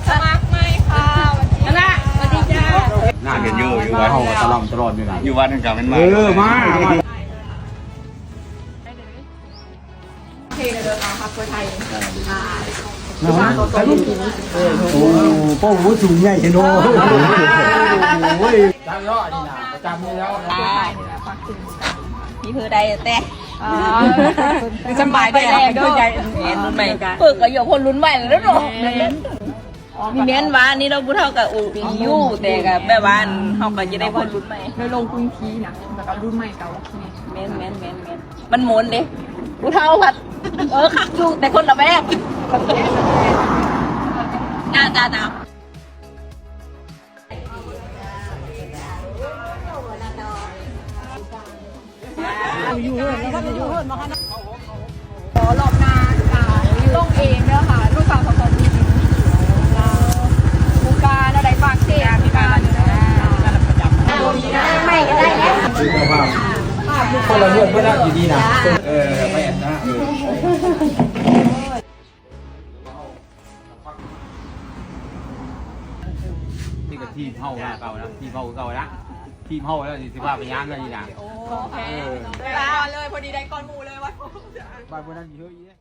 สมัครไหมค่ะวันนี้สวัสดีจ้า หน้ากันเยอะอยู่วัด เขาตลอดอยู่ไหน อยู่วัดนั่นกับมันมา มา โอเคเดินเอาครับคนไทย โอ้โหผู้สูงใหญ่เนาะโอ้ยจำยอดนี่นะประจำนี่แล้ว มีเพื่อใดแต่ สบายได้แรงด้วยใจ แมนรุ่นใหม่เปิดก็อยู่คนรุ่นใหม่แล้วเนาะมีแมนว่านี่เราพูดเท่ากับอูยู่แต่กับแบบว่าเขาก็จะได้คนรุ่นใหม่ เลยลงกรุงทีนะแล้วก็รุ่นใหม่เก่า แมนมันหมุนเด้พูดเท่าผัดขักชูแต่คนละแบบจ้าขอรอบนาลงเองเด้อค่ะลูกสาวของคนนี้บุกการอะไรฝากเสียมีการไม่ก็ได้แล้ว คนละเรื่องเพื่อนอยู่ดีนะไปแอนนะนี่ก็ทีมเฮาเก่านะทีมเฮาเก่านะทีมเฮาแล้วสิว่าไปย้ำอะไรนี่นะ โอเคเลยพอดีได้ก้อนหมูเลยวัด บ้านพวกนั้นเยอะแยะ